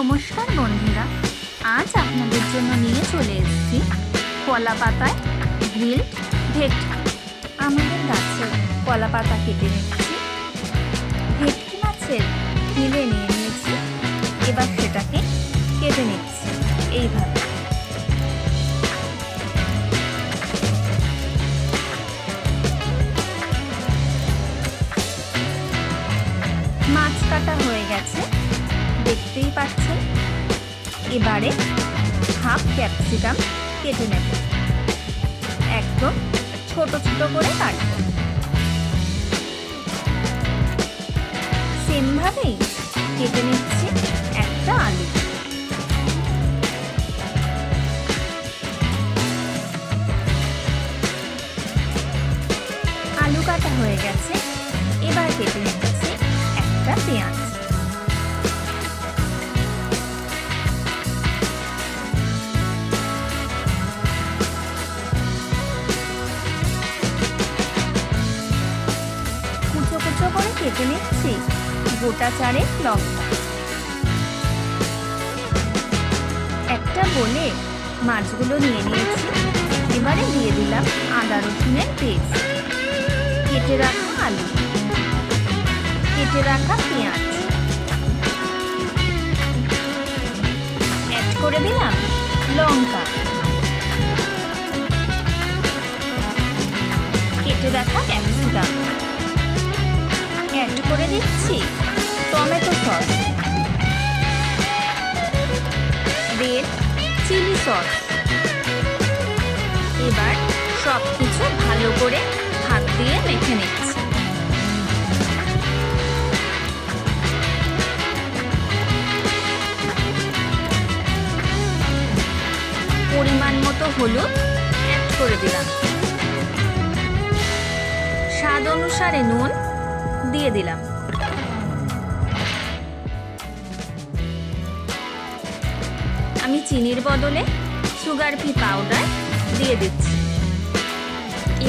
নমস্কার বন্ধুরা, আজ আপনাদের জন্য নিয়ে চলে এসেছি কলা পাতায় গ্রিলড ভেটকি। আমাদের গাছের কলা পাতা কেটে নিচ্ছি, ভেটকি মাছের ফিলে নিয়ে নিয়েছি। এবার সেটাকে কেটে নিচ্ছি এইভাবে। মাছ কাটা হয়ে গেছে, দেখতেই পাচ্ছেন। এবারে হাফ ক্যাপসিকাম কেটে নেব, একদম ছোট ছোট করে কাটব। সেমভাবেই কেটে নিচ্ছি একটা আলু। আলু কাটা হয়ে গেছে, এবার কেটে নিচ্ছি একটা পেঁয়াজ। কুচো কুচো করে কেটে নিচ্ছি গোটা 4 লঙ্কা। একটা বলে মাছগুলো নিয়ে নিয়েছি। এবারে দিয়ে দিলাম আদা রসুনের পেস্ট, কেটে রাখা আলু, কেটে রাখা পেঁয়াজ, অ্যাড করে দিলাম লঙ্কা, কেটে রাখা ক্যাপসিকাম, অ্যাড করে দিচ্ছি tomato sauce, red chilli sauce. এবার সব কিছু ভালো করে হাত দিয়ে মেখে নিচ্ছি। পরিমাণ মতো হলুদ অ্যাড করে দিলাম, স্বাদ অনুসারে নুন দিয়ে দিলাম। আমি চিনির বদলে সুগার ফ্রি পাউডার দিয়ে দিচ্ছি।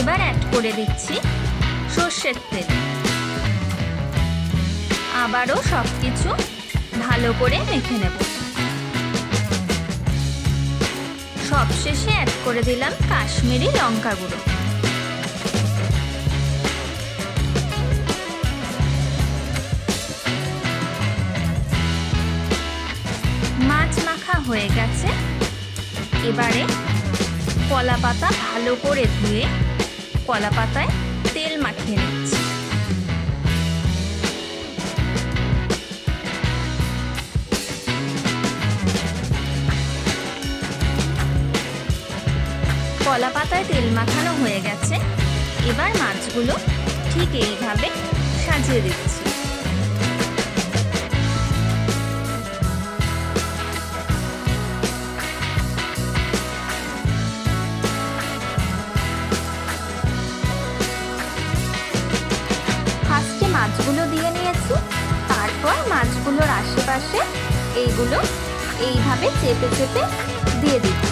এবার অ্যাড করে দিচ্ছি সর্ষের তেল। আবারও সব কিছু ভালো করে মেখে নেব। সবশেষে অ্যাড করে দিলাম কাশ্মীরি লঙ্কা গুঁড়ো। মাছ মাখা হয়ে গেছে। এবারে কলা পাতা ভালো করে ধুয়ে কলা পাতায় তেল মাখিয়ে নিচ্ছি। কলা পাতায় তেল মাখানো হয়ে গেছে। এবার মাছগুলো ঠিক এইভাবে সাজিয়ে দিচ্ছি। ফার্স্টে মাছগুলো দিয়ে নিয়েছি, তারপর মাছগুলোর আশেপাশে এইগুলো এইভাবে চেপে চেপে দিয়ে দিচ্ছি।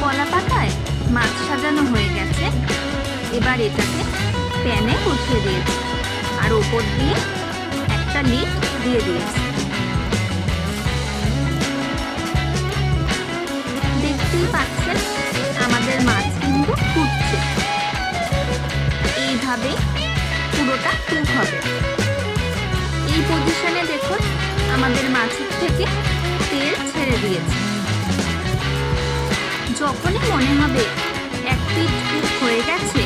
কলা পাতায় মাছ সাজানো হয়ে গেছে। এবার এটাকে প্যানে উঠিয়ে দিয়েছি আর ওপর দিয়ে একটা লিড দিয়ে দিয়েছি। দেখতেই পাচ্ছেন আমাদের মাছ কিন্তু ফুটছে। এইভাবে পুরোটা কুক হবে। এই পজিশনে দেখুন আমাদের মাছের থেকে তেল ছেড়ে দিয়েছে। যখনই মনে হবে এক পিঠ কুক হয়ে গেছে,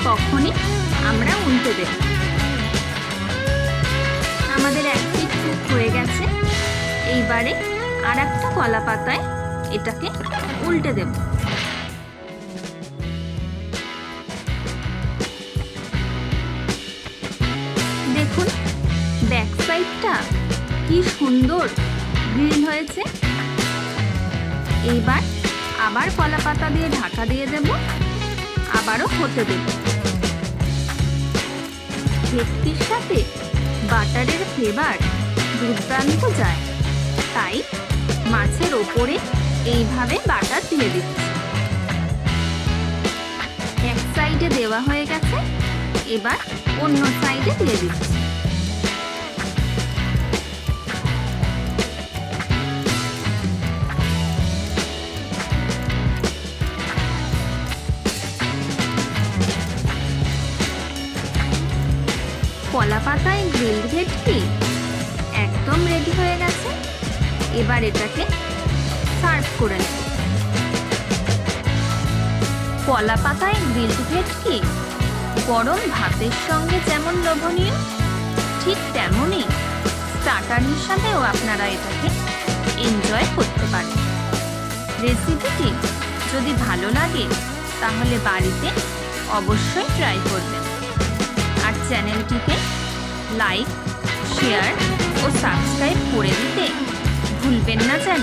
তখনই আমরা উল্টে দেব। আমাদের এক পিঠ কুক হয়ে গেছে। এইবারে আর একটা কলা পাতায় এটাকে উল্টে দেব। দেখুন ব্যাক সাইডটা কি সুন্দর গ্রিল হয়েছে। এইবার আবার কলা পাতা দিয়ে ঢাকা দিয়ে দেব, আবারও হতে দেব। ভেটকির সাথে বাটারের ফ্লেভার দুর্দান্ত যায়, তাই মাছের ওপরে এইভাবে বাটার দিয়ে দিচ্ছি। সাইডে দেওয়া হয়ে গেছে, এবার অন্য সাইডে দিয়ে দিচ্ছি। কলা পাতায় গ্রিলড ভেটকি একদম রেডি হয়ে গেছে। এবার এটাকে সার্ভ করে নেব। কলা পাতায় গ্রিলড ভেটকি গরম ভাতের সঙ্গে যেমন লোভনীয়, ঠিক তেমনই স্টার্টার হিসাবেও আপনারা এটাকে এনজয় করতে পারেন। রেসিপিটি যদি ভালো লাগে তাহলে বাড়িতে অবশ্যই ট্রাই করবেন। আর চ্যানেলটিকে লাইক, শেয়ার ও সাবস্ক্রাইব করে দিতে ভুলবেন না যেন।